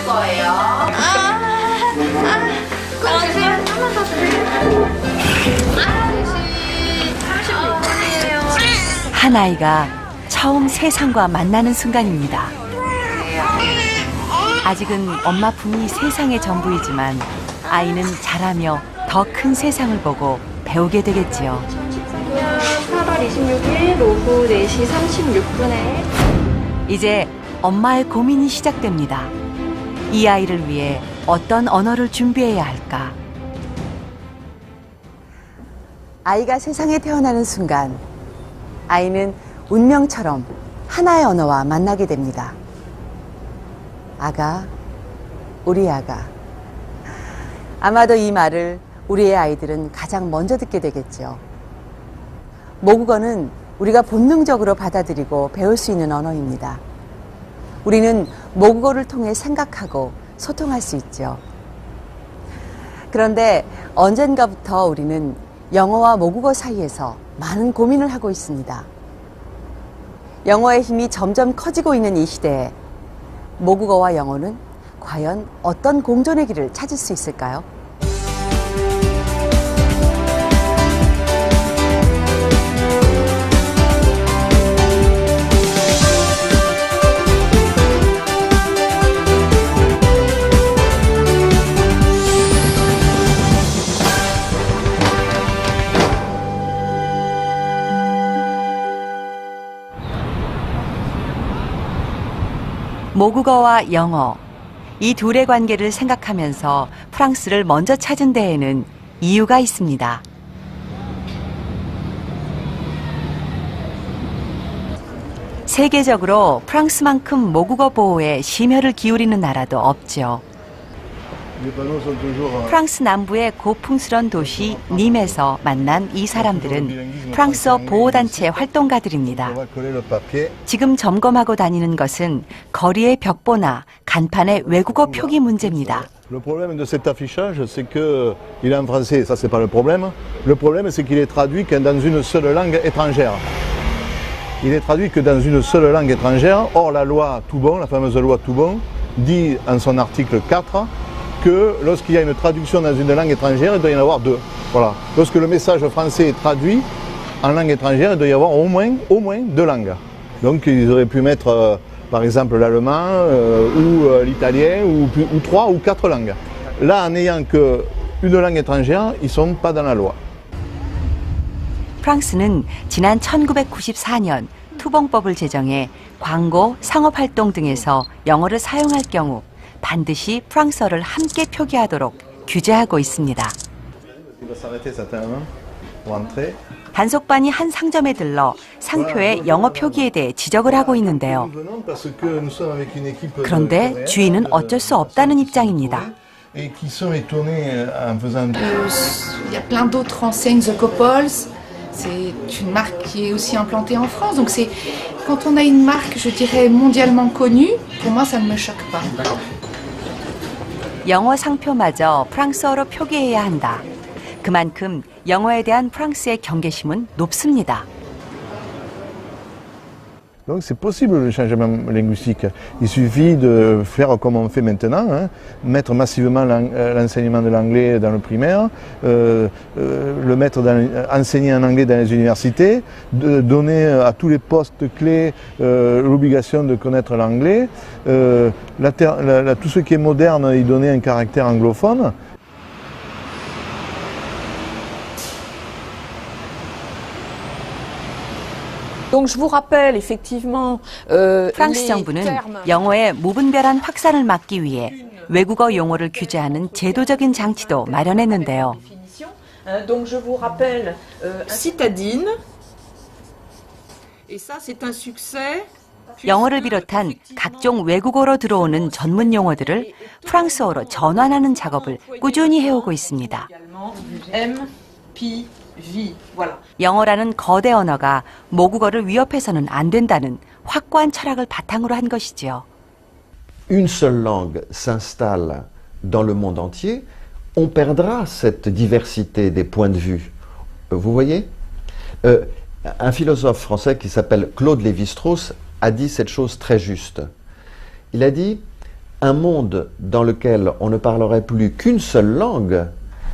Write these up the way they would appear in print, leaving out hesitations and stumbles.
거예요. 꼭 주세요. 좀만 더 주세요. 4시 36분이에요. 한 아이가 처음 세상과 만나는 순간입니다. 아직은 엄마 품이 세상의 전부이지만 아이는 자라며 더 큰 세상을 보고 배우게 되겠지요. 4월 26일 오후 4시 36분에 이제 엄마의 고민이 시작됩니다. 이 아이를 위해 어떤 언어를 준비해야 할까? 아이가 세상에 태어나는 순간 아이는 운명처럼 하나의 언어와 만나게 됩니다. 아가, 우리 아가. 아마도 이 말을 우리의 아이들은 가장 먼저 듣게 되겠죠. 모국어는 우리가 본능적으로 받아들이고 배울 수 있는 언어입니다. 우리는 모국어를 통해 생각하고 소통할 수 있죠. 그런데 언젠가부터 우리는 영어와 모국어 사이에서 많은 고민을 하고 있습니다. 영어의 힘이 점점 커지고 있는 이 시대에 모국어와 영어는 과연 어떤 공존의 길을 찾을 수 있을까요? 모국어와 영어, 이 둘의 관계를 생각하면서 프랑스를 먼저 찾은 데에는 이유가 있습니다. 세계적으로 프랑스만큼 모국어 보호에 심혈을 기울이는 나라도 없죠. 프랑스 남부의 고풍스런 도시 님에서 만난 이 사람들은 프랑스어 보호단체 활동가들입니다. 지금 점검하고 다니는 것은 거리의 벽보나 간판의 외국어 표기 문제입니다. Le problème de cet affichage, c'est qu'il est en français, ça c'est pas le problème. Le problème, c'est qu'il est traduit que dans une seule langue étrangère. Il est traduit que dans une seule langue étrangère. Or, la loi Toubon, la fameuse loi Toubon, dit en son article 4 que lorsqu'il y a une traduction dans une langue étrangère, il doit y en avoir deux. Voilà. Lorsque le message français est traduit en langue étrangère, il doit y avoir au moins deux langues. Donc, ils auraient pu mettre par exemple l'allemand ou l'italien ou 3 ou 4 langues. Là, en n'ayant qu'une langue étrangère, ils ne sont pas dans la loi. 프랑스는 지난 1994년 투봉법을 제정해 광고, 상업활동 등에서 영어를 사용할 경우 반드시 프랑스어를 함께 표기하도록 규제하고 있습니다. 단속반이 한 상점에 들러 상표의 영어 표기에 대해 지적을 하고 있는데요. 그런데 주인은 어쩔 수 없다는 입장입니다. Il y a plein d'autres enseignes The Copols. C'est une marque qui est aussi implantée en France. Donc c'est quand on a une marque, je dirais mondialement connue, pour moi ça ne me choque pas. 영어 상표마저 프랑스어로 표기해야 한다. 그만큼 영어에 대한 프랑스의 경계심은 높습니다. Donc c'est possible le changement linguistique. Il suffit de faire comme on fait maintenant, hein, mettre massivement l'enseignement de l'anglais dans le primaire, le mettre enseigner en anglais dans les universités, de donner à tous les postes clés l'obligation de connaître l'anglais, tout ce qui est moderne, y donner un caractère anglophone. Donc je vous rappelle effectivement 프랑스 정부는 영어의 무분별한 확산을 막기 위해 외국어 용어를 규제하는 제도적인 장치도 마련했는데요. Donc je vous rappelle citadine. Et ça c'est un succès. 영어를 비롯한 각종 외국어로 들어오는 전문 용어들을 프랑스어로 전환하는 작업을 꾸준히 해오고 있습니다. 영어라는 거대 언어가 모국어를 위협해서는 안 된다는 확고한 철학을 바탕으로 한 것이지요. Une seule langue s'installe dans le monde entier, on perdra cette diversité des points de vue. Vous voyez? Un philosophe français qui s'appelle Claude Lévi-Strauss a dit cette chose très juste. Il a dit un monde dans lequel on ne parlerait plus qu'une seule langue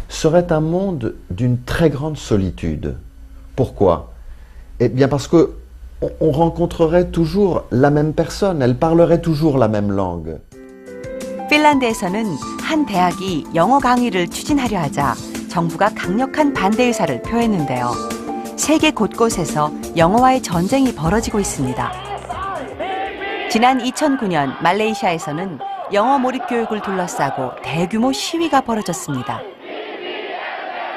serait un monde d'une très grande solitude. Pourquoi? Eh bien parce que on rencontrerait toujours la même personne, elle parlerait toujours la même langue. 핀란드에서는 한 대학이 영어 강의를 추진하려 하자 정부가 강력한 반대 의사를 표했는데요. 세계 곳곳에서 영어와의 전쟁이 벌어지고 있습니다. 지난 2009년 말레이시아에서는 영어 몰입 교육을 둘러싸고 대규모 시위가 벌어졌습니다.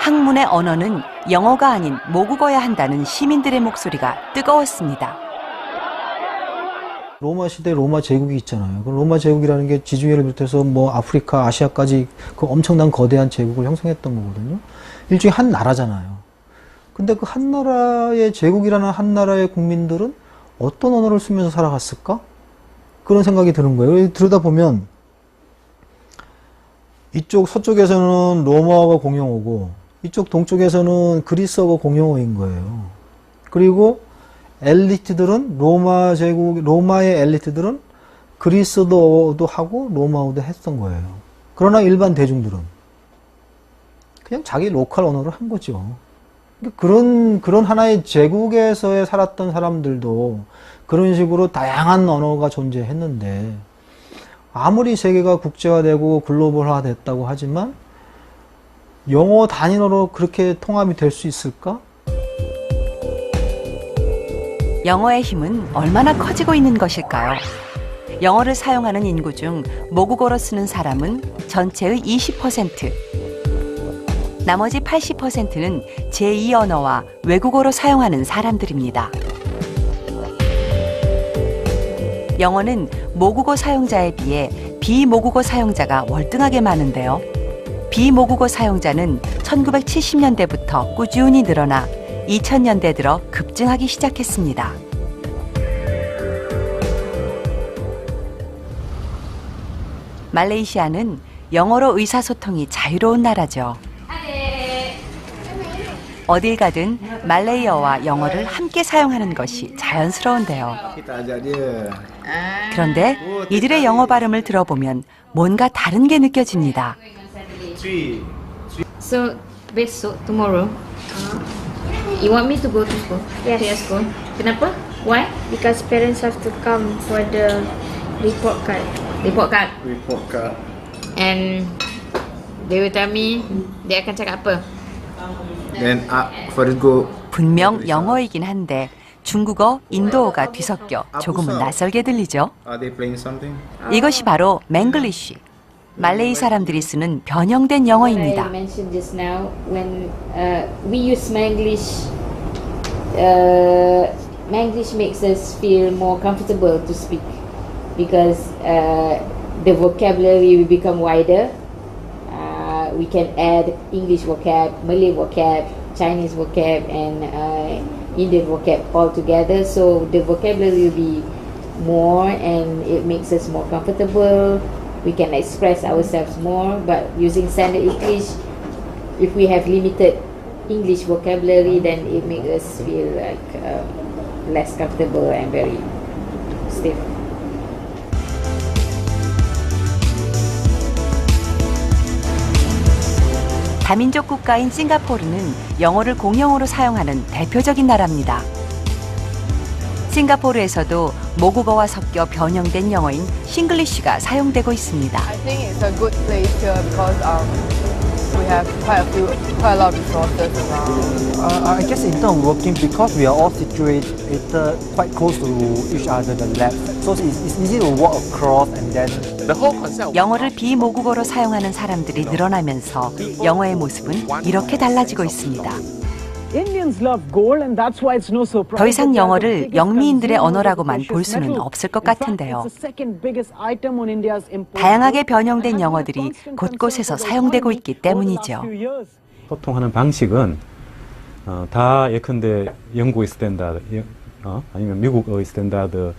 학문의 언어는 영어가 아닌 모국어야 한다는 시민들의 목소리가 뜨거웠습니다. 로마 시대 로마 제국이 있잖아요. 그 로마 제국이라는 게 지중해를 비롯해서 뭐 아프리카, 아시아까지 그 엄청난 거대한 제국을 형성했던 거거든요. 일종의 한 나라잖아요. 근데 그 한 나라의 제국이라는 한 나라의 국민들은 어떤 언어를 쓰면서 살아갔을까? 그런 생각이 드는 거예요. 들여다보면 이쪽 서쪽에서는 로마어가 공용어고 이쪽 동쪽에서는 그리스어가 공용어인 거예요. 그리고 엘리트들은 로마의 엘리트들은 그리스어도 하고 로마어도 했던 거예요. 그러나 일반 대중들은 그냥 자기 로컬 언어를 한 거죠. 그런 하나의 제국에서 살았던 사람들도 그런 식으로 다양한 언어가 존재했는데 아무리 세계가 국제화되고 글로벌화 됐다고 하지만 영어 단위로 그렇게 통합이 될 수 있을까? 영어의 힘은 얼마나 커지고 있는 것일까요? 영어를 사용하는 인구 중 모국어로 쓰는 사람은 전체의 20%. 나머지 80%는 제2 언어와 외국어로 사용하는 사람들입니다. 영어는 모국어 사용자에 비해 비모국어 사용자가 월등하게 많은데요. 비모국어 사용자는 1970년대부터 꾸준히 늘어나 2000년대 들어 급증하기 시작했습니다. 말레이시아는 영어로 의사소통이 자유로운 나라죠. 어딜 가든 말레이어와 영어를 함께 사용하는 것이 자연스러운데요. 그런데 이들의 영어 발음을 들어보면 뭔가 다른 게 느껴집니다. So besok tomorrow, you want me to go to school? Yes. To school. Kenapa? Why? Because parents have to come for the report card. Report card. Report card. And they will tell me dia akan cakap apa? Then for the go. 분명 영어이긴 한데 중국어, 인도어가 뒤섞여 조금은 낯설게 들리죠. Are they playing something? 이것이 바로 맹글리쉬. 말레이 사람들이 쓰는 변형된 영어입니다. I mentioned just now when we use Manglish. Manglish makes us feel more comfortable to speak because the vocabulary will become wider. We can add English vocab, Malay vocab, Chinese vocab, and Indian vocab all together. So the vocabulary will be more, and it makes us more comfortable. We can express ourselves more. But using standard English, if we have limited English vocabulary, then it makes us feel like less comfortable and very stiff. 다민족 국가인 싱가포르는 영어를 공용어로 사용하는 대표적인 나라입니다. 싱가포르에서도 모국어와 섞여 변형된 영어인 싱글리쉬가 사용되고 있습니다. I think it's a good place here because we have quite a lot of resources around. I guess in terms of working, because we are all situated quite close to each other, the labs, so it's easy to walk across and then. 영어를 비모국어로 사용하는 사람들이 늘어나면서 영어의 모습은 이렇게 달라지고 있습니다. 더 이상 영어를 영미인들의 언어라고만 볼 수는 없을 것 같은데요. 다양하게 변형된 영어들이 곳곳에서 사용되고 있기 때문이죠. 소통하는 방식은 다 예컨대 영국의 스탠다드 아니면 미국의 스탠다드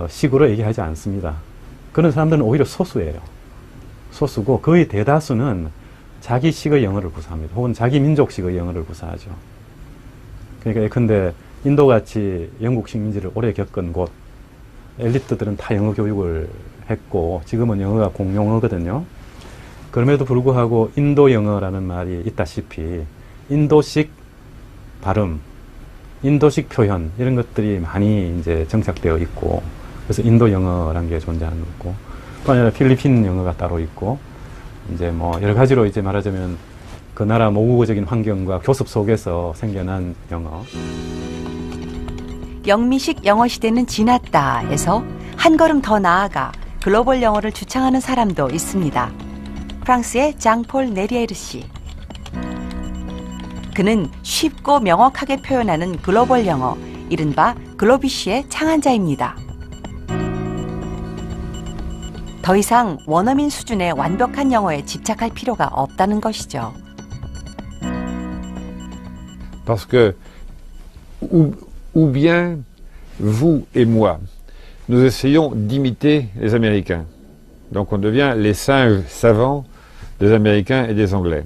식으로 얘기하지 않습니다. 그런 사람들은 오히려 소수예요. 소수고 거의 대다수는 자기식의 영어를 구사합니다. 혹은 자기 민족식의 영어를 구사하죠. 그러니까 예컨대 인도같이 영국 식민지를 오래 겪은 곳 엘리트들은 다 영어 교육을 했고 지금은 영어가 공용어거든요. 그럼에도 불구하고 인도 영어라는 말이 있다시피 인도식 발음, 인도식 표현 이런 것들이 많이 이제 정착되어 있고 그래서 인도 영어라는 게 존재하는 거고 또 아니라 필리핀 영어가 따로 있고 이제 뭐 여러 가지로 이제 말하자면 그 나라 모국어적인 환경과 교습 속에서 생겨난 영어. 영미식 영어 시대는 지났다에서 한 걸음 더 나아가 글로벌 영어를 주창하는 사람도 있습니다. 프랑스의 장폴 네리에르 씨. 그는 쉽고 명확하게 표현하는 글로벌 영어, 이른바 글로비쉬의 창안자입니다. 더 이상 원어민 수준의 완벽한 영어에 집착할 필요가 없다는 것이죠. Parce que, ou bien vous et moi, nous essayons d'imiter les Américains. Donc on devient les singes savants des Américains et des Anglais.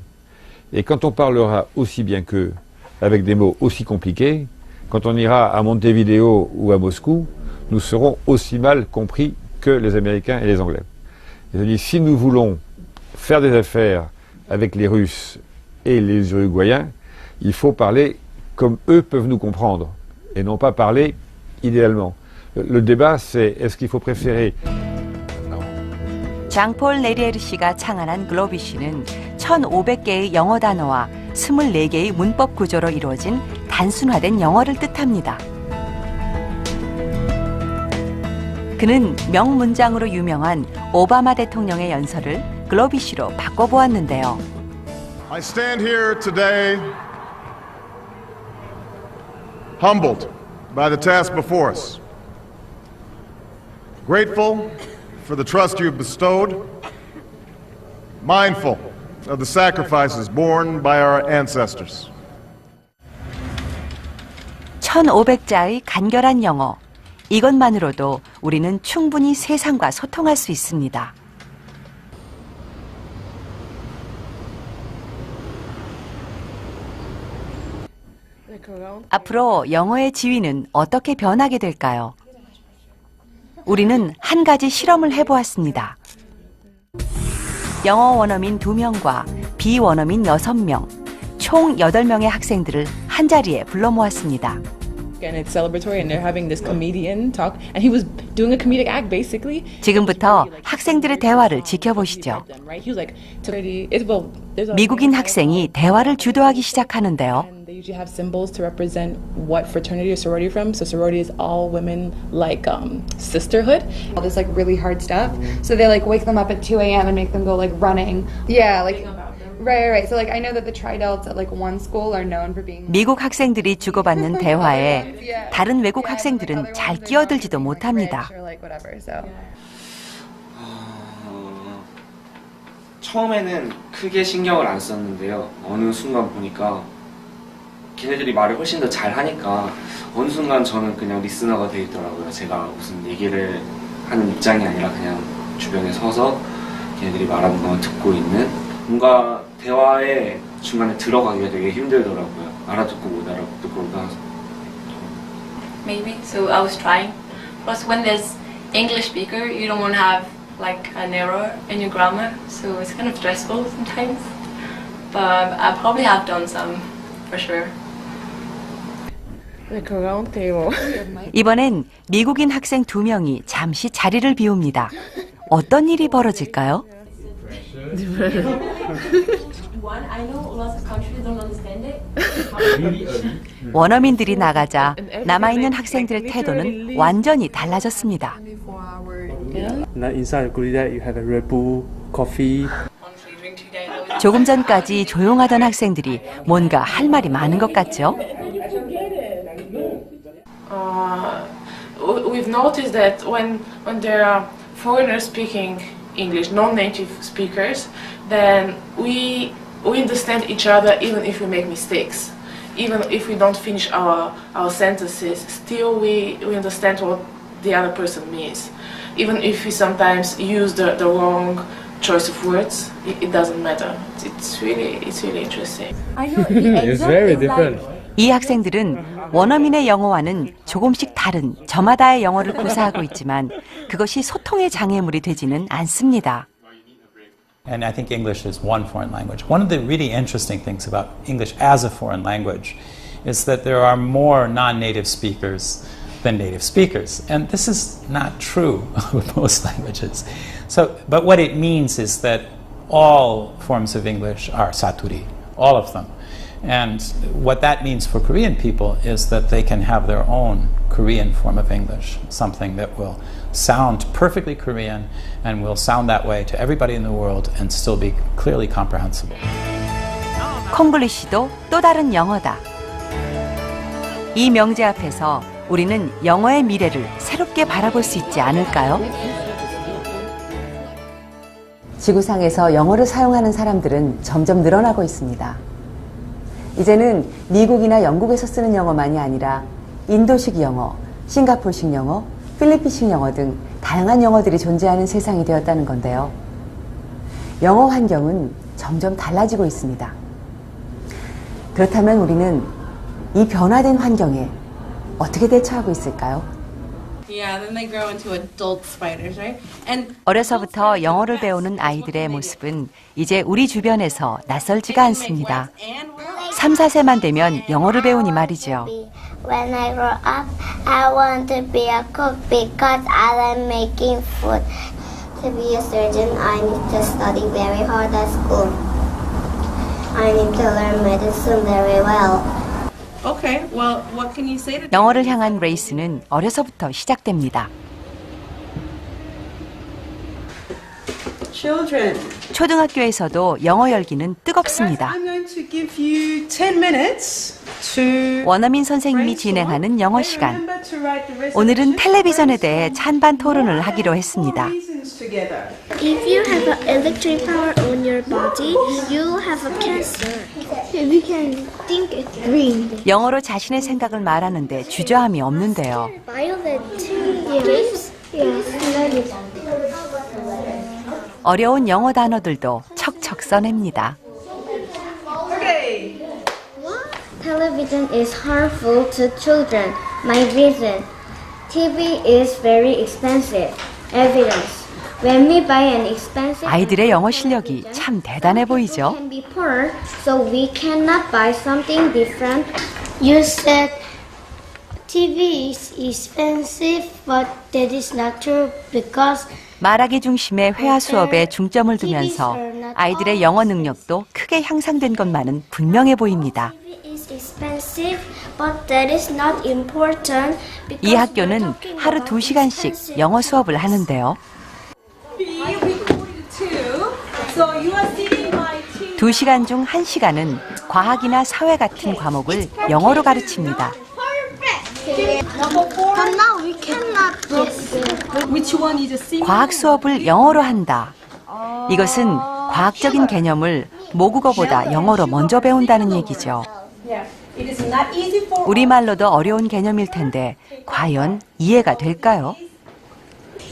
Et quand on parlera aussi bien qu'eux, avec des mots aussi compliqués, quand on ira à Montevideo ou à Moscou, nous serons aussi mal compris que les Américains et les Anglais. C'est-à-dire, si nous voulons faire des affaires avec les Russes et les Uruguayens, il faut parler comme eux peuvent nous comprendre, et non pas parler idéalement. Le débat, c'est est-ce qu'il faut préférer... 장폴 네리에르 씨가 창안한 글로비쉬는 1,500개의 영어 단어와 24개의 문법 구조로 이루어진 단순화된 영어를 뜻합니다. 그는 명문장으로 유명한 오바마 대통령의 연설을 글로비쉬로 바꿔보았는데요. I stand here today humbled by the task before us, grateful for the trust you've bestowed, mindful of the sacrifices borne by our ancestors. 1,500자의 간결한 영어. 이것만으로도 우리는 충분히 세상과 소통할 수 있습니다. 앞으로 영어의 지위는 어떻게 변하게 될까요? 우리는 한 가지 실험을 해보았습니다. 영어 원어민 2명과 비원어민 6명, 총 8명의 학생들을 한자리에 불러 모았습니다. And it's celebratory, and they're having this comedian talk, and he was doing a comedic act basically. 지금부터 학생들의 대화를 지켜보시죠. 미국인 학생이 대화를 주도하기 시작하는데요. They usually have symbols to represent what fraternity or sorority from. So sorority is all women, like sisterhood. All this like really hard stuff. So they like wake them up at 2 a.m. and make them go like running. Yeah, like right. So like I know that the tri-delts at like one school are known for being. 미국 학생들이 주고받는 대화에 다른 외국 학생들은 잘 끼어들지도 못합니다. 처음에는 크게 신경을 안 썼는데요. 어느 순간 보니까 걔네들이 말을 훨씬 더 잘하니까 어느 순간 저는 그냥 리스너가 돼 있더라고요. 제가 무슨 얘기를 하는 입장이 아니라 그냥 주변에 서서 걔네들이 말하는 거 듣고 있는, 뭔가 대화에 중간에 들어가기가 되게 힘들더라고요. 알아듣고 못 알아듣고. Maybe. So I was trying. Plus when there's English speaker, you don't want to have like an error in your grammar. So it's kind of stressful sometimes. But I probably have done some, for sure. 이번엔 미국인 학생 2명이 잠시 자리를 비웁니다. 어떤 일이 벌어질까요? 원어민들이 나가자 남아있는 학생들의 태도는 완전히 달라졌습니다. Inside Korea, you have a Red Bull, coffee. 조금 전까지 조용하던 학생들이 뭔가 할 말이 많은 것 같죠? We've noticed that when there are foreigners speaking English, non-native speakers, then we understand each other even if we make mistakes. Even if we don't finish our sentences, still we understand what the other person means. Even if we sometimes use the wrong choice of words, it doesn't matter. It's really interesting. I know it's very different. 이 학생들은 원어민의 영어와는 조금씩 다른 저마다의 영어를 구사하고 있지만 그것이 소통의 장애물이 되지는 않습니다. And I think English is one foreign language. One of the really interesting things about English as a foreign language is that there are more non-native speakers than native speakers. And this is not true with most languages. But what it means is that all forms of English are Saturi, all of them. And what that means for Korean people is that they can have their own Korean form of English, something that will sound perfectly Korean and will sound that way to everybody in the world and still be clearly comprehensible. 콩글리시도 또 다른 영어다. 이 명제 앞에서 우리는 영어의 미래를 새롭게 바라볼 수 있지 않을까요? 지구상에서 영어를 사용하는 사람들은 점점 늘어나고 있습니다. 이제는 미국이나 영국에서 쓰는 영어만이 아니라 인도식 영어, 싱가포르식 영어, 필리핀식 영어 등 다양한 영어들이 존재하는 세상이 되었다는 건데요. 영어 환경은 점점 달라지고 있습니다. 그렇다면 우리는 이 변화된 환경에 어떻게 대처하고 있을까요? Yeah, then they grow into adult spiders, right? And 어려서부터 영어를 배우는 아이들의 모습은 이제 우리 주변에서 낯설지가 않습니다. 3, 4세만 되면 영어를 배우니 말이죠. When I grow up, I want to be a cook because I like making food. To be a surgeon, I need to study very hard at school. I need to learn medicine very well. okay, well, what can you say to 영어를 향한 레이스는 어려서부터 시작됩니다. Children, 초등학교에서도 영어 열기는 뜨겁습니다. I'm going to give you 10 minutes to 원어민 선생님이 진행하는 영어 시간. remember to write the rest 오늘은 텔레비전에 대해 찬반 토론을 하기로 했습니다. together. If you have an electric power on your body, you have a cancer. You can think it's green. 영어로 자신의 생각을 말하는데 주저함이 없는데요. Violet. Yes. Yes. 어려운 영어 단어들도 척척 써냅니다. Television is harmful to children. My reason. TV is very expensive. Evidence. When we buy an expensive 아이들의 영어 실력이 참 대단해 보이죠? can be poor, so we cannot buy something different. You said TV is expensive, but that is not true because 말하기 중심의 회화 수업에 중점을 두면서 아이들의 영어 능력도 크게 향상된 것만은 분명해 보입니다. is expensive, but that is not important. 이 학교는 하루 2시간씩 영어 수업을 하는데요. 2시간 중 1시간은 과학이나 사회 같은 과목을 영어로 가르칩니다. But now we cannot 과학 수업을 영어로 한다. 이것은 과학적인 개념을 모국어보다 영어로 먼저 배운다는 얘기죠. 우리말로도 어려운 개념일 텐데 과연 이해가 될까요?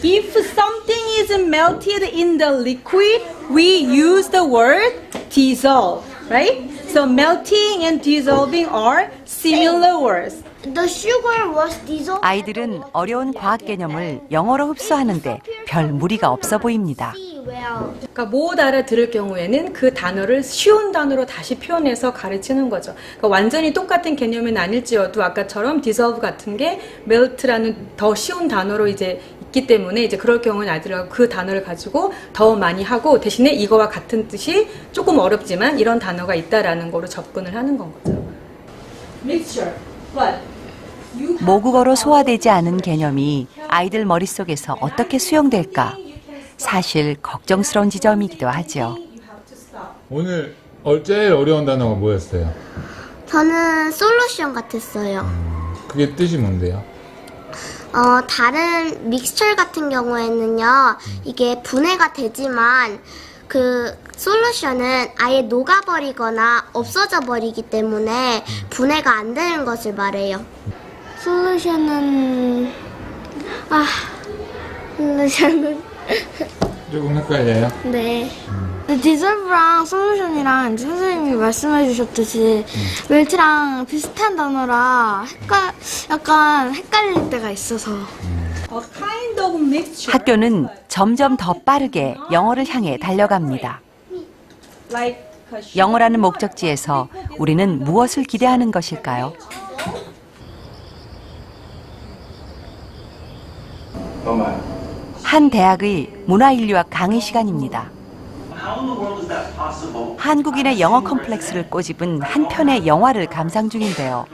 If something is melted in the liquid, we use the word dissolve, right? So melting and dissolving are similar words. The sugar was dissolved. 아이들은 어려운 과학 개념을 영어로 흡수하는데 별 무리가 없어 보입니다. 그러니까 못 알아들을 경우에는 그 단어를 쉬운 단어로 다시 표현해서 가르치는 거죠. 그러니까 완전히 똑같은 개념은 아닐지어도 아까처럼 dissolve 같은 게 melt라는 더 쉬운 단어로 이제 있기 때문에 이제 그럴 경우는 아이들하고 그 단어를 가지고 더 많이 하고 대신에 이거와 같은 뜻이 조금 어렵지만 이런 단어가 있다라는 거로 접근을 하는 건 거죠. Mixture, but 모국어로 소화되지 않은 개념이 아이들 머릿속에서 어떻게 수용될까? 사실 걱정스러운 지점이기도 하죠. 오늘 제일 어려운 단어가 뭐였어요? 저는 솔루션 같았어요. 그게 뜻이 뭔데요? 다른 믹스처 같은 경우에는요, 이게 분해가 되지만 그 솔루션은 아예 녹아버리거나 없어져 버리기 때문에 분해가 안 되는 것을 말해요. 솔루션은 조금 헷갈려요? 네. 디졸브랑 솔루션이랑 이제 선생님이 말씀해 주셨듯이 웰트랑 비슷한 단어라 약간 헷갈릴 때가 있어서. 학교는 점점 더 빠르게 영어를 향해 달려갑니다. 영어라는 목적지에서 우리는 무엇을 기대하는 것일까요? 한 대학의 문화인류학 강의 시간입니다. 한국인의 영어 컴플렉스를 꼬집은 한 편의 영화를 감상 중인데요.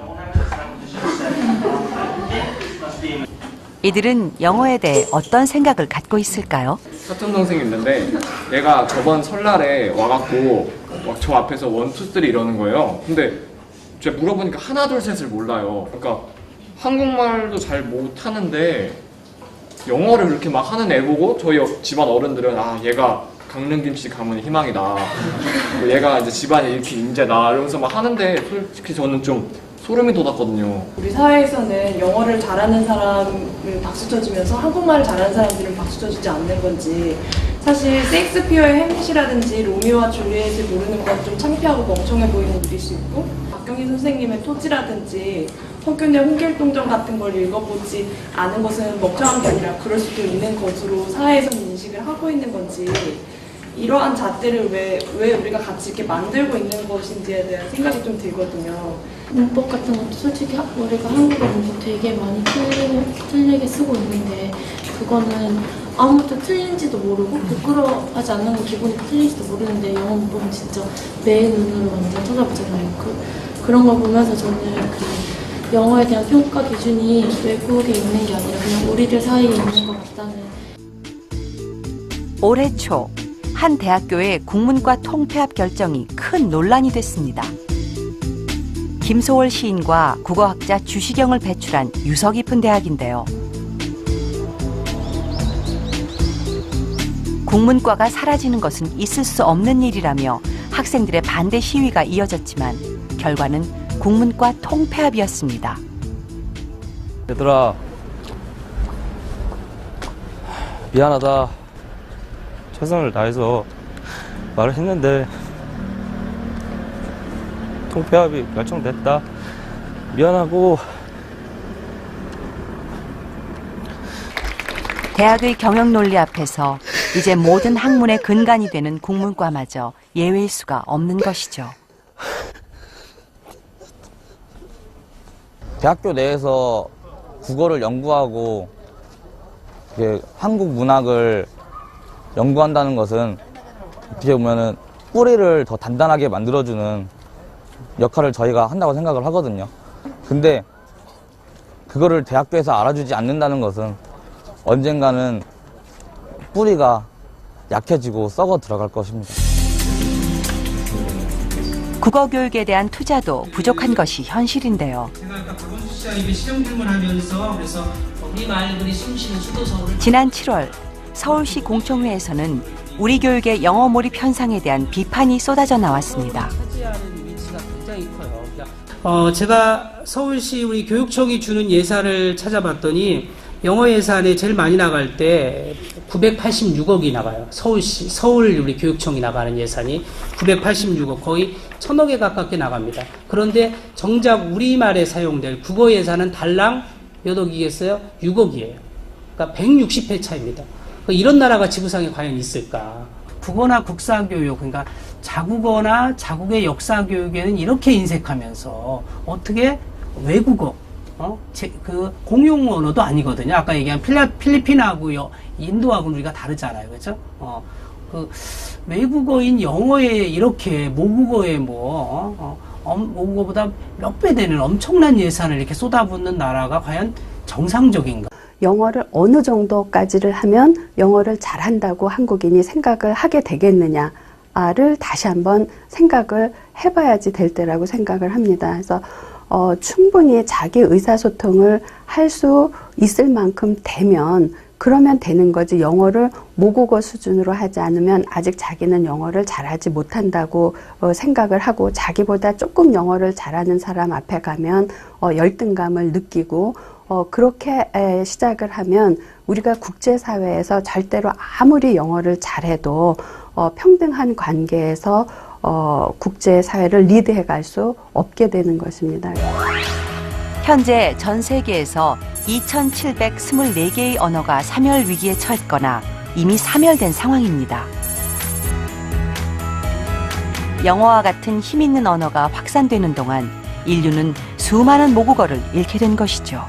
이들은 영어에 대해 어떤 생각을 갖고 있을까요? 사촌 동생이 있는데 얘가 저번 설날에 와갖고 막 저 앞에서 1, 2, 3 이러는 거예요. 근데 제가 물어보니까 하나 둘 셋을 몰라요. 그러니까 한국말도 잘 못하는데 영어를 그렇게 막 하는 애 보고 저희 집안 어른들은 아 얘가 강릉김씨 가문의 희망이다. 얘가 이제 집안이 이렇게 인재다 이러면서 막 하는데 솔직히 저는 좀 소름이 돋았거든요. 우리 사회에서는 영어를 잘하는 사람을 박수 쳐주면서 한국말을 잘하는 사람들은 박수 쳐주지 않는 건지 사실 셰익스피어의 햄릿이라든지 로미오와 줄리엣을 모르는 건 좀 창피하고 멍청해 보이는 일일 수 있고 박경희 선생님의 토지라든지 허균의 홍길동전 같은 걸 읽어보지 않은 것은 멍청한 게 아니라 그럴 수도 있는 것으로 사회에서는 인식을 하고 있는 건지 이러한 잣들을 왜 우리가 같이 이렇게 만들고 있는 것인지에 대한 생각이 좀 들거든요. 문법 같은 것도 솔직히 우리가 한국어 문법 되게 많이 틀리게 쓰고 있는데 그거는 아무것도 틀린지도 모르고 부끄러워하지 않는 건 기본이 틀린지도 모르는데 영어 문법은 진짜 매 눈으로 완전 찾아보잖아요. 그런 걸 보면서 저는 그 영어에 대한 평가 기준이 외국에 있는 게 아니라 그냥 우리들 사이에 있는 것 같다는. 올해 초 한 대학교의 국문과 통폐합 결정이 큰 논란이 됐습니다. 김소월 시인과 국어학자 주시경을 배출한 유서 깊은 대학인데요. 국문과가 사라지는 것은 있을 수 없는 일이라며 학생들의 반대 시위가 이어졌지만 결과는 국문과 통폐합이었습니다. 얘들아, 미안하다. 최선을 다해서 말을 했는데 통폐합이 결정됐다. 미안하고. 대학의 경영 논리 앞에서 이제 모든 학문의 근간이 되는 국문과마저 예외일 수가 없는 것이죠. 대학교 내에서 국어를 연구하고 한국 문학을 연구한다는 것은 어떻게 보면은 뿌리를 더 단단하게 만들어주는 역할을 저희가 한다고 생각을 하거든요. 근데 그거를 대학교에서 알아주지 않는다는 것은 언젠가는 뿌리가 약해지고 썩어 들어갈 것입니다. 국어 교육에 대한 투자도 부족한 것이 현실인데요. 제가 아까 박원순 씨가 이게 실험 질문하면서 그래서 우리 말들이 숨쉬는 수도서울을 지난 7월 서울시 공청회에서는 우리 교육의 영어 몰입 현상에 대한 비판이 쏟아져 나왔습니다. 제가 서울시 우리 교육청이 주는 예산을 찾아봤더니 영어 예산에 제일 많이 나갈 때 986억이 나가요. 서울 우리 교육청이 나가는 예산이 986억, 거의 1000억에 가깝게 나갑니다. 그런데 정작 우리말에 사용될 국어 예산은 달랑 몇 억이겠어요? 6억이에요. 그러니까 160배 차이입니다. 이런 나라가 지구상에 과연 있을까? 국어나 국사교육, 그러니까 자국어나 자국의 역사교육에는 이렇게 인색하면서 어떻게 외국어, 그 공용 언어도 아니거든요. 아까 얘기한 필리핀하고 인도하고는 우리가 다르잖아요. 그죠? 그 외국어인 영어에 이렇게 모국어에 모국어보다 몇 배 되는 엄청난 예산을 이렇게 쏟아붓는 나라가 과연 정상적인가? 영어를 어느 정도까지를 하면 영어를 잘한다고 한국인이 생각을 하게 되겠느냐를 다시 한번 생각을 해봐야지 될 때라고 생각을 합니다. 그래서 충분히 자기 의사소통을 할 수 있을 만큼 되면 그러면 되는 거지, 영어를 모국어 수준으로 하지 않으면 아직 자기는 영어를 잘하지 못한다고 생각을 하고, 자기보다 조금 영어를 잘하는 사람 앞에 가면 열등감을 느끼고 그렇게 시작을 하면 우리가 국제사회에서 절대로 아무리 영어를 잘해도 평등한 관계에서 국제사회를 리드해 갈 수 없게 되는 것입니다. 현재 전 세계에서 2,724개의 언어가 사멸 위기에 처했거나 이미 사멸된 상황입니다. 영어와 같은 힘 있는 언어가 확산되는 동안 인류는 수많은 모국어를 잃게 된 것이죠.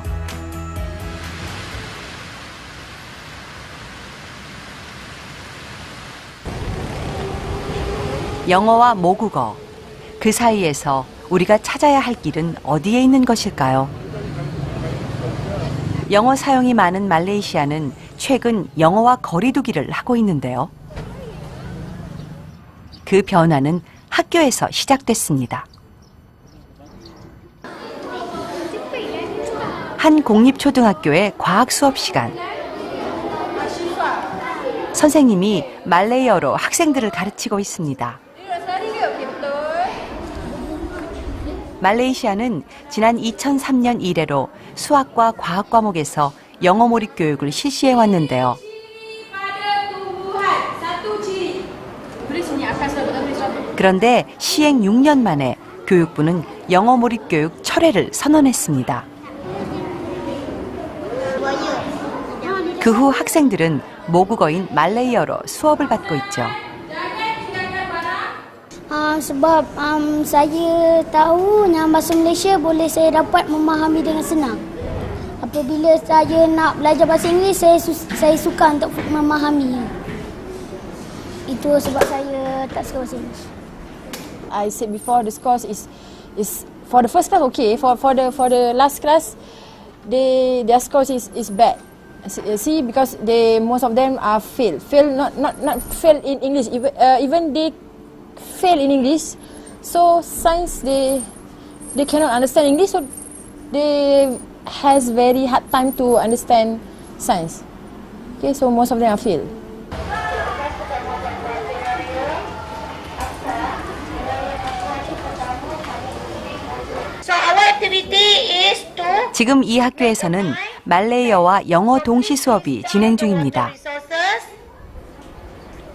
영어와 모국어, 그 사이에서 우리가 찾아야 할 길은 어디에 있는 것일까요? 영어 사용이 많은 말레이시아는 최근 영어와 거리두기를 하고 있는데요. 그 변화는 학교에서 시작됐습니다. 한 공립초등학교의 과학 수업 시간. 선생님이 말레이어로 학생들을 가르치고 있습니다. 말레이시아는 지난 2003년 이래로 수학과 과학 과목에서 영어 몰입 교육을 실시해 왔는데요. 그런데 시행 6년 만에 교육부는 영어 몰입 교육 철회를 선언했습니다. 그 후 학생들은 모국어인 말레이어로 수업을 받고 있죠. Sebab saya tahu yang bahasa Malaysia boleh saya dapat memahami dengan senang. Apabila saya nak belajar bahasa Inggeris, saya suka untuk memahami. Itu sebab saya tak suka bahasa Inggeris. I said before, this course is for the first class okay. For the last class, their scores is bad. See, because most of them are fail not fail in English. Even they fail in English, so science they cannot understand English, so they has very hard time to understand science. Okay, so most of them are fail. So our activity is to 지금 이 학교에서는 말레이어와 영어 동시 수업이 진행 중입니다.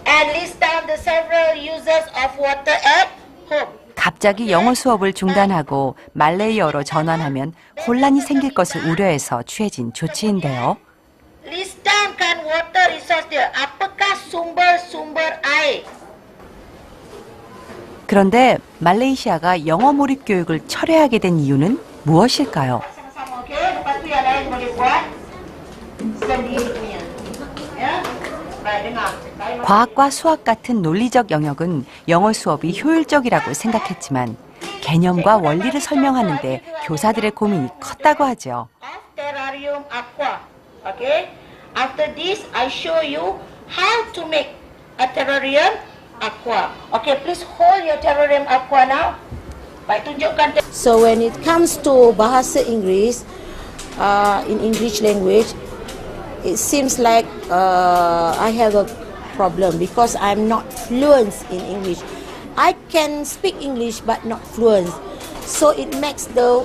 and list down the several uses of water at home. 갑자기 영어 수업을 중단하고 말레이어로 전환하면 혼란이 생길 것을 우려해서 취해진 조치인데요. List down kan water resource dia. Apakah sumber air? 그런데 말레이시아가 영어 몰입 교육을 철회하게 된 이유는 무엇일까요? Okey, lepas tu yang lain boleh buat sendiri punya. Ya? Baik, dengar. 과학과 수학 같은 논리적 영역은 영어 수업이 효율적이라고 생각했지만 개념과 원리를 설명하는데 교사들의 고민이 컸다고 하죠. Terrarium aqua. Okay? After this, I show you how to make a terrarium aqua. Okay, please hold your terrarium aqua now. Baik, tunjukkan. So when it comes to bahasa Inggeris, in English language, it seems like I have a problem because I'm not fluent in English. I can speak English but not fluent. So it makes the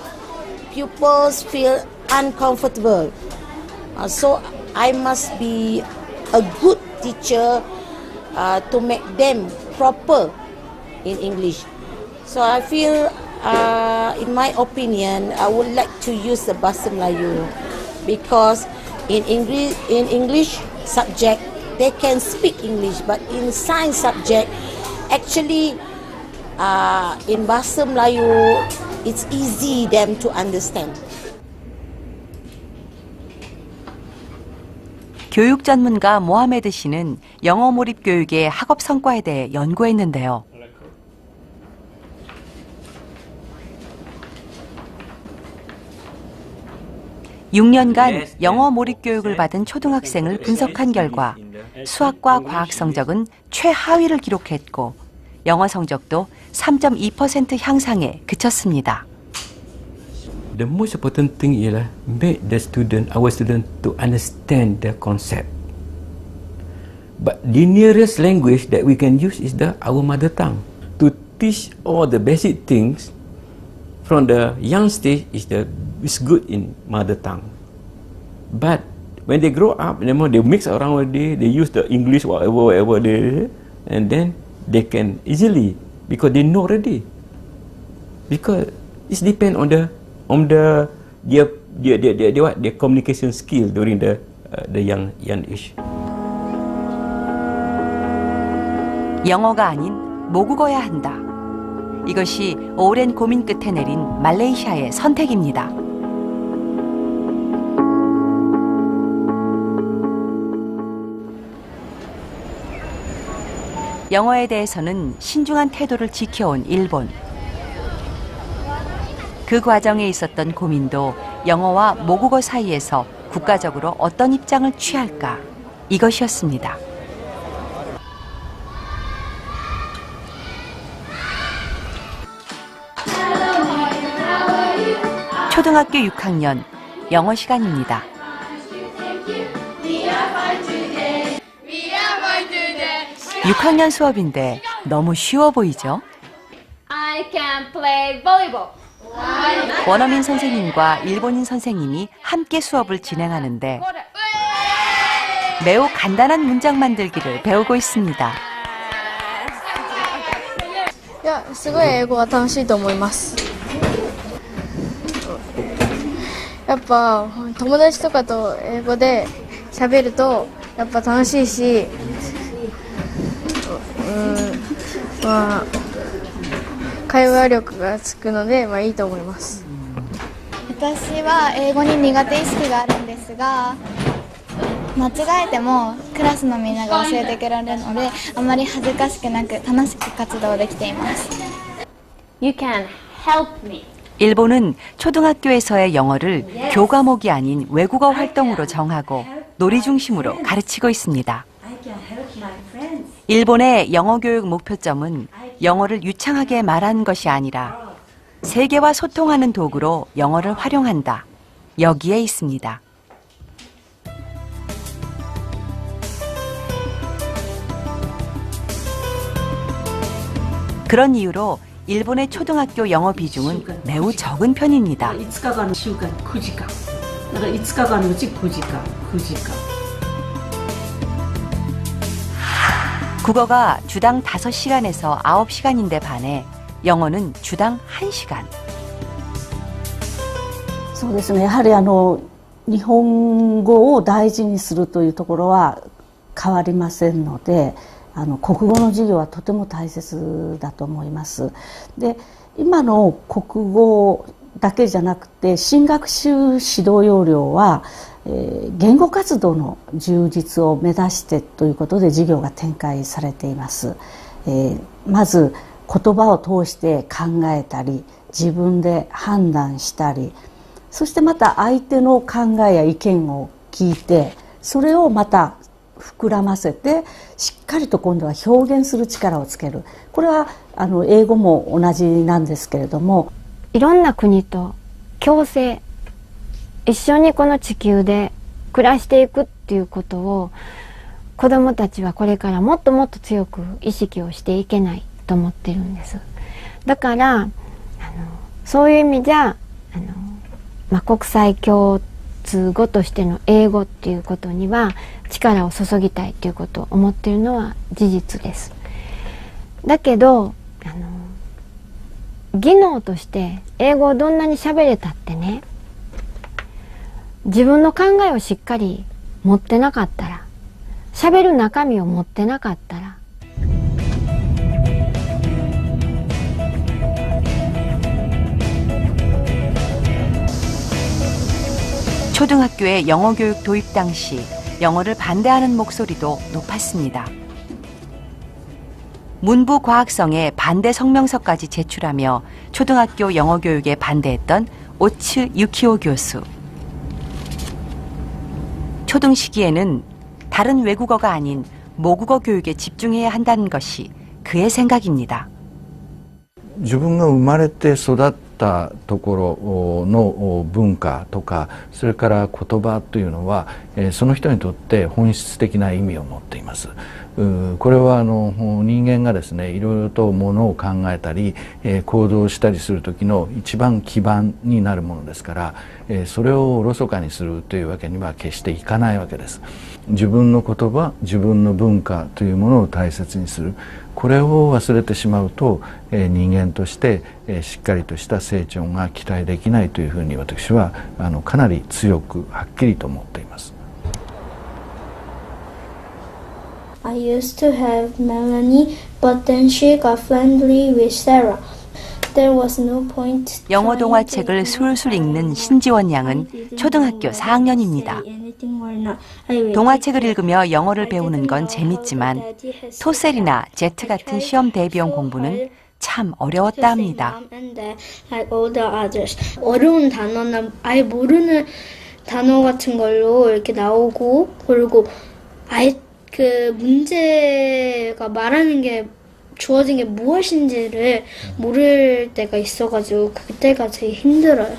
pupils feel uncomfortable. So I must be a good teacher to make them proper in English. So I feel, in my opinion, I would like to use the Bahasa Melayu because in English subject, they can speak English, but in science subject, actually, in Bahasa Melayu, it's easy them to understand. 교육 전문가 모하메드 씨는 영어 몰입 교육의 학업 성과에 대해 연구했는데요. (6년간) 영어 몰입 교육을 받은 초등학생을 분석한 결과 수학과 과학 성적은 최하위를 기록했고 영어 성적도 3.2% 향상에 그쳤습니다. The most important thing ialah make our student to understand the concept. But the nearest language that we can use is our mother tongue. To teach all the basic things from the young stage is good in mother tongue. But when they grow up, they mix around with they use the English whatever they, and then they can easily because they know already. Because it depends on their communication skill during the young age. 영어가 아닌 모국어야 한다. 이것이 오랜 고민 끝에 내린 말레이시아의 선택입니다. 영어에 대해서는 신중한 태도를 지켜온 일본. 그 과정에 있었던 고민도 영어와 모국어 사이에서 국가적으로 어떤 입장을 취할까 이것이었습니다. 초등학교 6학년 영어 시간입니다. We 6학년 수업인데 너무 쉬워 보이죠? I can play volleyball. 원어민 선생님과 일본인 선생님이 함께 수업을 진행하는데 매우 간단한 문장 만들기를 배우고 있습니다. いや、すごい英語は楽しいと思います。やっぱ友達とかと英語で喋るとやっぱ楽しいし、まあ会話力がつくのでいいと思います。私は英語に苦手意識があるんですが、間違えてもクラスのみんなが教えてくれるので、あまり恥ずかしくなく楽しく活動できています。You can help me. 일본은 초등학교에서의 영어를 교과목이 아닌 외국어 활동으로 정하고 놀이 중심으로 가르치고 있습니다. 일본의 영어 교육 목표점은 영어를 유창하게 말하는 것이 아니라 세계와 소통하는 도구로 영어를 활용한다. 여기에 있습니다. 그런 이유로 일본의 초등학교 영어 비중은 매우 적은 편입니다. 5日間の週間9時間。だから5日間のうち9時間、9時間。 국어가 주당 5시간에서 9시간인데 반해 영어는 주당 1시간. そうですね。やはり日本語を大事にするというところは変わりませんので、国語の授業はとても大切だと思います。で、今の国語だけじゃなくて新学習指導要領は、言語活動の充実を目指してということで授業が展開されています。まず言葉を通して考えたり自分で判断したり、そしてまた相手の考えや意見を聞いてそれをまた膨らませてしっかりと今度は表現する力をつける。これは英語も同じなんですけれども、いろんな国と共生、一緒にこの地球で暮らしていくっていうことを子どもたちはこれからもっともっと強く意識をしていけないと思ってるんです。だからそういう意味じゃ国際共通語としての英語っていうことには力を注ぎたいということを思っているのは事実です。だけど技能として英語をどんなに喋れたってね、自分の考えをしっかり持ってなかったら、喋る中身を持ってなかったら、초등학교의 영어 교육 도입 당시 영어를 반대하는 목소리도 높았습니다. 문부 과학성에 반대 성명서까지 제출하며 초등학교 영어 교육에 반대했던 오츠 유키오 교수. 초등 시기에는 다른 외국어가 아닌 모국어 교육에 집중해야 한다는 것이 그의 생각입니다. 自分が生まれて育ったところの文化とか、それから言葉というのは、その人にとって本質的な意味を持っています。これは人間がですね、いろいろとものを考えたり、行動したりする時の一番基盤になるものですから、それをおろそかにするというわけには決していかないわけです。自分の言葉、自分の文化というものを大切にする。これを忘れてしまうと、人間としてしっかりとした成長が期待できないというふうに私はかなり強くはっきりと思っています。I used to have Melanie, but then she got friendly with Sarah. There was no point. 영어 동화책을 술술 읽는 신지원 양은 초등학교 4학년입니다. 동화책을 읽으며 영어를 배우는 건 재밌지만 토셀이나 제트 같은 시험 대비형 공부는 참 어려웠다 합니다. 어려운 단어나 아예 모르는 단어 같은 걸로 이렇게 나오고, 그리고 아예 그 문제가 말하는 게 주어진 게 무엇인지를 모를 때가 있어가지고 그때가 제일 힘들어요.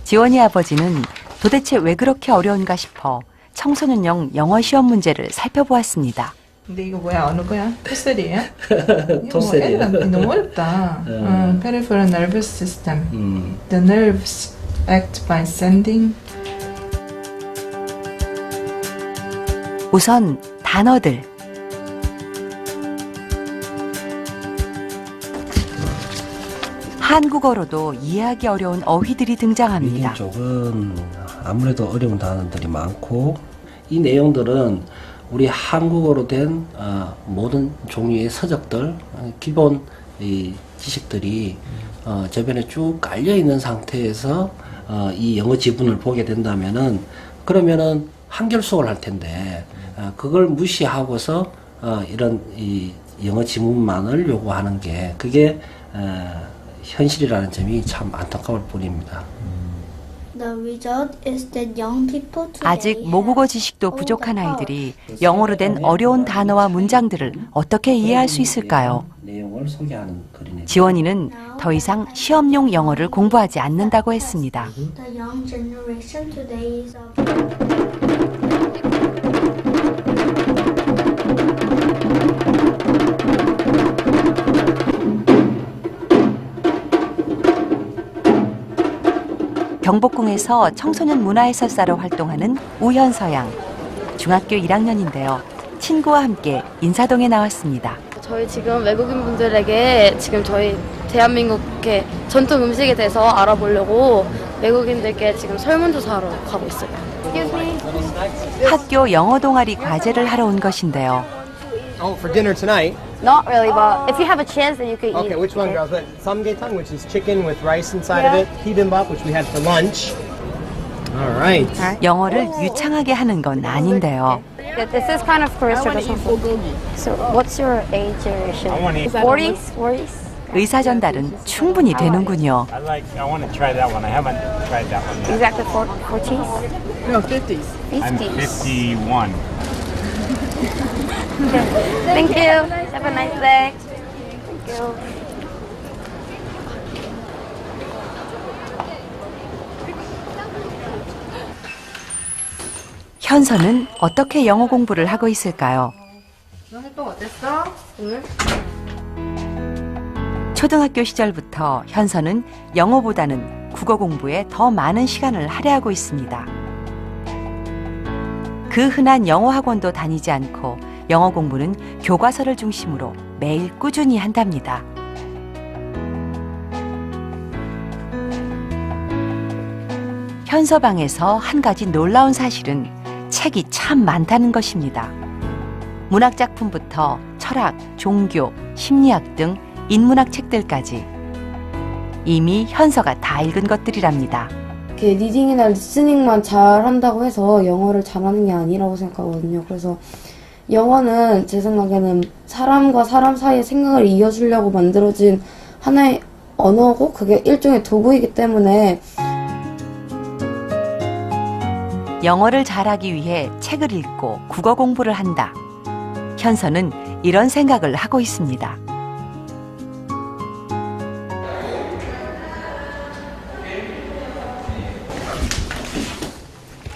지원이 아버지는 도대체 왜 그렇게 어려운가 싶어 청소년용 영어 시험 문제를 살펴보았습니다. 근데 이거 뭐야? 어느 거야? 토셀이에요? 토셀이에요. 너무 어렵다. Peripheral nervous system. The nerves act by sending. 우선 단어들. 한국어로도 이해하기 어려운 어휘들이 등장합니다. 쪽은 아무래도 어려운 단어들이 많고, 이 내용들은 우리 한국어로 된 모든 종류의 서적들, 기본 이 지식들이 저변에 쭉 깔려 있는 상태에서 이 영어 지문을 보게 된다면은, 그러면은 한결수월 할 텐데, 그걸 무시하고서 이런 이 영어 지문만을 요구하는 게, 그게 현실이라는 점이 참 안타까울 뿐입니다. 아직 모국어 지식도 부족한 아이들이 영어로 된 어려운 단어와 문장들을 어떻게 이해할 수 있을까요? 지원이는 더 이상 시험용 영어를 공부하지 않는다고 했습니다. 경복궁에서 청소년 문화해설사로 활동하는 우현서 양. 중학교 1학년인데요. 친구와 함께 인사동에 나왔습니다. 저희 지금 외국인 분들에게 지금 저희 대한민국의 전통 음식에 대해서 알아보려고 외국인들께 지금 설문조사하러 가고 있어요. 학교 영어 동아리 과제를 하러 온 것인데요. Oh, for dinner tonight? Not really, but if you have a chance, then you could eat. Okay, which one, girls? Samgyetang, which is chicken with rice inside of it. Bibimbap, which we had for lunch. All right. 영어를 유창하게 하는 건 아닌데요. This is kind of Korea's traditional food. So, what's your age generation? 40s? 40s? 의사 전달은 충분히 되는군요. I want to try that one. I haven't tried that one yet. Exactly 40s? No, 50s. 50s. I'm 51. Thank you. Have a nice day. Thank you. 현서는 어떻게 영어 공부를 하고 있을까요? 너 활동 어땠어? 오늘? 초등학교 시절부터 현서는 영어보다는 국어 공부에 더 많은 시간을 할애하고 있습니다. 그 흔한 영어 학원도 다니지 않고 영어 공부는 교과서를 중심으로 매일 꾸준히 한답니다. 현서방에서 한 가지 놀라운 사실은 책이 참 많다는 것입니다. 문학작품부터 철학, 종교, 심리학 등 인문학 책들까지 이미 현서가 다 읽은 것들이랍니다. 이렇게 리딩이나 리스닝만 잘한다고 해서 영어를 잘하는 게 아니라고 생각하거든요. 그래서 영어는 제 생각에는 사람과 사람 사이의 생각을 이어주려고 만들어진 하나의 언어고, 그게 일종의 도구이기 때문에 영어를 잘하기 위해 책을 읽고 국어 공부를 한다. 현서는 이런 생각을 하고 있습니다.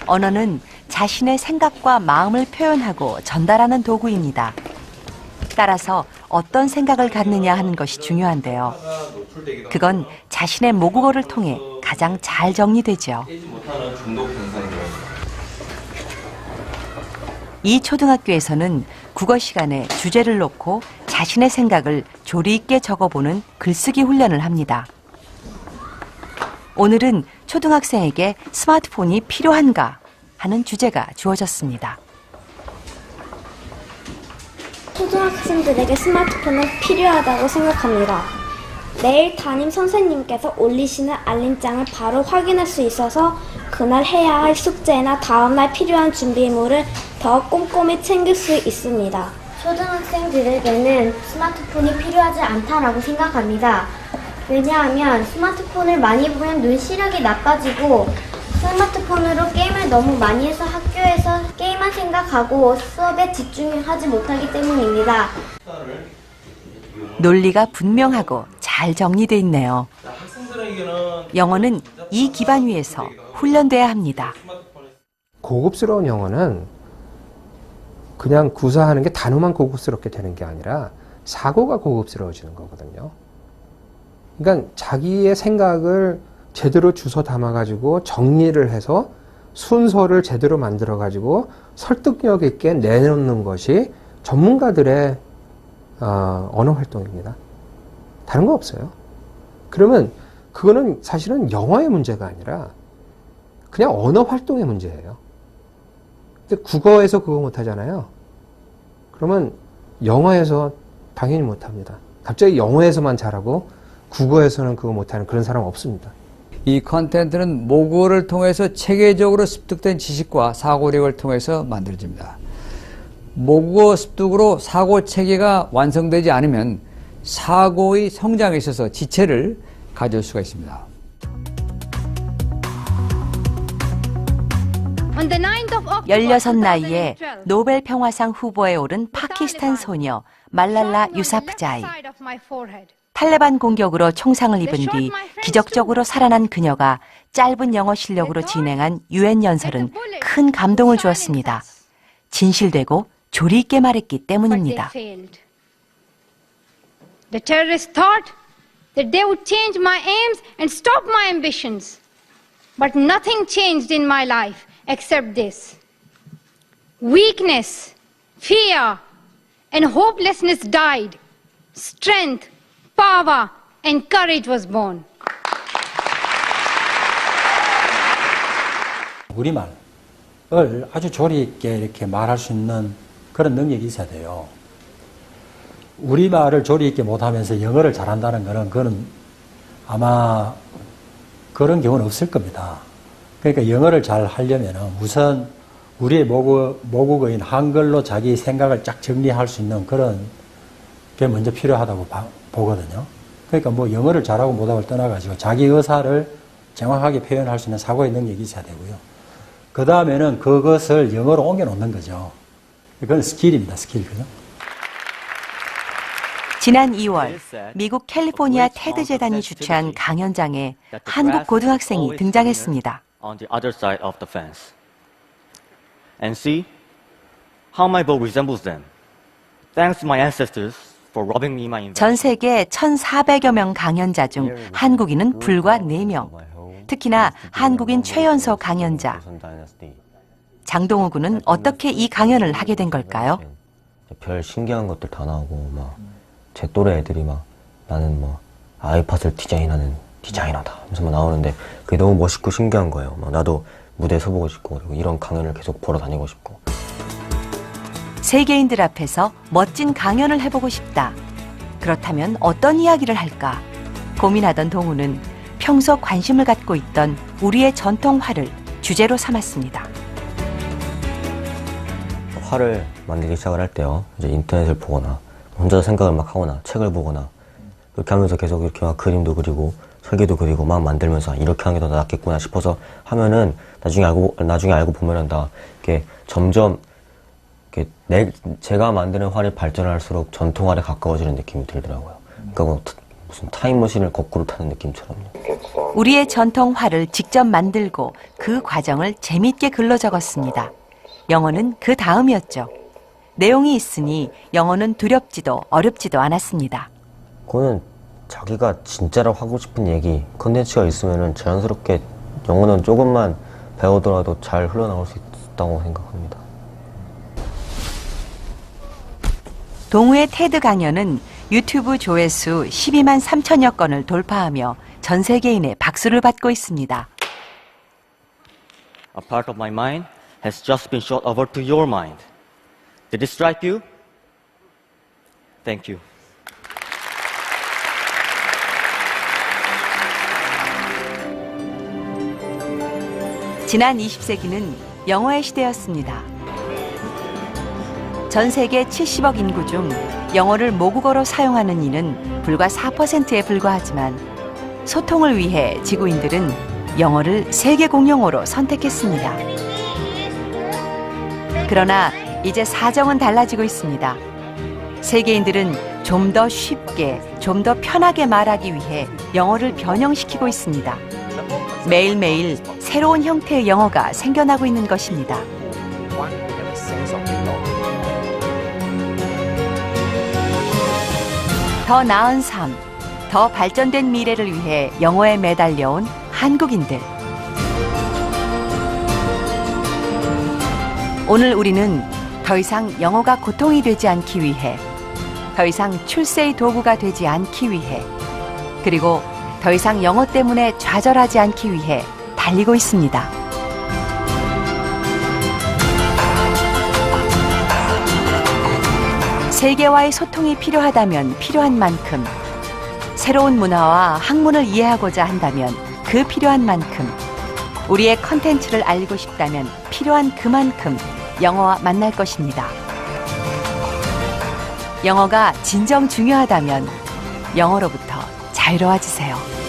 언어는 자신의 생각과 마음을 표현하고 전달하는 도구입니다. 따라서 어떤 생각을 갖느냐 하는 것이 중요한데요. 그건 자신의 모국어를 통해 가장 잘 정리되죠. 이 초등학교에서는 국어 시간에 주제를 놓고 자신의 생각을 조리 있게 적어보는 글쓰기 훈련을 합니다. 오늘은 초등학생에게 스마트폰이 필요한가 하는 주제가 주어졌습니다. 초등학생들에게 스마트폰은 필요하다고 생각합니다. 매일 담임 선생님께서 올리시는 알림장을 바로 확인할 수 있어서 그날 해야 할 숙제나 다음날 필요한 준비물을 더 꼼꼼히 챙길 수 있습니다. 초등학생들에게는 스마트폰이 필요하지 않다라고 생각합니다. 왜냐하면 스마트폰을 많이 보면 눈 시력이 나빠지고 스마트폰으로 게임을 너무 많이 해서 학교에서 게임만 생각하고 수업에 집중하지 못하기 때문입니다. 논리가 분명하고 잘 정리돼 있네요. 영어는 이 기반 위에서 훈련돼야 합니다. 고급스러운 영어는 그냥 구사하는 게 단어만 고급스럽게 되는 게 아니라 사고가 고급스러워지는 거거든요. 그러니까 자기의 생각을 제대로 주워 담아가지고 정리를 해서 순서를 제대로 만들어가지고 설득력 있게 내놓는 것이 전문가들의 언어 활동입니다. 다른 거 없어요. 그러면 그거는 사실은 영어의 문제가 아니라 그냥 언어 활동의 문제예요. 근데 국어에서 그거 못하잖아요. 그러면 영어에서 당연히 못합니다. 갑자기 영어에서만 잘하고 국어에서는 그거 못하는 그런 사람 없습니다. 이 컨텐츠는 모국어를 통해서 체계적으로 습득된 지식과 사고력을 통해서 만들어집니다. 모국어 습득으로 사고 체계가 완성되지 않으면 사고의 성장에 있어서 지체를 가져올 수가 있습니다. 16 나이에 노벨 평화상 후보에 오른 파키스탄 소녀 말랄라 유사프자이. 탈레반 공격으로 총상을 입은 뒤 기적적으로 살아난 그녀가 짧은 영어 실력으로 진행한 UN 연설은 큰 감동을 주었습니다. 진실되고 조리 있게 말했기 때문입니다. The terrorists thought that they would change my aims and stop my ambitions. But nothing changed in my life except this. Weakness, fear, and hopelessness died. Strength, power, and courage was born. 우리말을 아주 조리 있게 이렇게 말할 수 있는 그런 능력이 있어야 돼요. 우리말을 조리 있게 못하면서 영어를 잘한다는 그거는 아마 그런 경우는 없을 겁니다. 그러니까 영어를 잘 하려면 우선 우리의 모국어인 한글로 자기 생각을 쫙 정리할 수 있는 그런 게 먼저 필요하다고 보거든요. 그러니까 뭐 영어를 잘하고 못하고를 떠나가지고 자기 의사를 정확하게 표현할 수 있는 사고의 능력이 있어야 되고요. 그 다음에는 그것을 영어로 옮겨놓는 거죠. 그건 스킬입니다, 스킬. 그죠? 지난 2월 미국 캘리포니아 테드 재단이 주최한 강연장에 한국 고등학생이 등장했습니다. On the other side of the fence, and see how my boat resembles them. Thanks to my ancestors for robbing me my invention. 전 세계 1,400여 명 강연자 중 한국인은 불과 4명. 특히나 한국인 최연소 강연자. 장동호 군은 어떻게 이 강연을 하게 된 걸까요? 별 신기한 것들 다 나오고 막 제 또래 애들이 막 나는 뭐 아이팟을 디자인하는 디자이너다 하면서 막 나오는데 그게 너무 멋있고 신기한 거예요. 막 나도 무대에 서보고 싶고 그리고 이런 강연을 계속 보러 다니고 싶고. 세계인들 앞에서 멋진 강연을 해보고 싶다. 그렇다면 어떤 이야기를 할까? 고민하던 동우는 평소 관심을 갖고 있던 우리의 전통 화를 주제로 삼았습니다. 화를 만들기 시작을 할 때요. 이제 인터넷을 보거나 혼자서 생각을 막 하거나 책을 보거나 그렇게 하면서 계속 이렇게 막 그림도 그리고 설계도 그리고 막 만들면서 이렇게 하는 게 더 낫겠구나 싶어서 하면은 나중에 알고 보면은 다 이렇게 점점 제가 만드는 활이 발전할수록 전통 활에 가까워지는 느낌이 들더라고요. 그러니까 뭐 무슨 타임머신을 거꾸로 타는 느낌처럼요. 우리의 전통 활을 직접 만들고 그 과정을 재미있게 글로 적었습니다. 영어는 그 다음이었죠. 내용이 있으니 영어는 두렵지도 어렵지도 않았습니다. 그거는 자기가 진짜로 하고 싶은 얘기, 컨텐츠가 있으면 자연스럽게 영어는 조금만 배우더라도 잘 흘러나올 수 있다고 생각합니다. 동우의 테드 강연은 유튜브 조회수 12만 3천여 건을 돌파하며 전 세계인의 박수를 받고 있습니다. A part of my mind has just been shot over to your mind. Did it strike you? Thank you. 지난 20세기는 영어의 시대였습니다. 전 세계 70억 인구 중 영어를 모국어로 사용하는 이는 불과 4%에 불과하지만 소통을 위해 지구인들은 영어를 세계 공용어로 선택했습니다. 그러나 이제 사정은 달라지고 있습니다. 세계인들은 좀 더 쉽게, 좀 더 편하게 말하기 위해 영어를 변형시키고 있습니다. 매일매일 새로운 형태의 영어가 생겨나고 있는 것입니다. 더 나은 삶, 더 발전된 미래를 위해 영어에 매달려온 한국인들. 오늘 우리는 더 이상 영어가 고통이 되지 않기 위해, 더 이상 출세의 도구가 되지 않기 위해, 그리고 더 이상 영어 때문에 좌절하지 않기 위해 달리고 있습니다. 세계와의 소통이 필요하다면 필요한 만큼, 새로운 문화와 학문을 이해하고자 한다면 그 필요한 만큼, 우리의 컨텐츠를 알리고 싶다면 필요한 그만큼 영어와 만날 것입니다. 영어가 진정 중요하다면 영어로부터 자유로워지세요.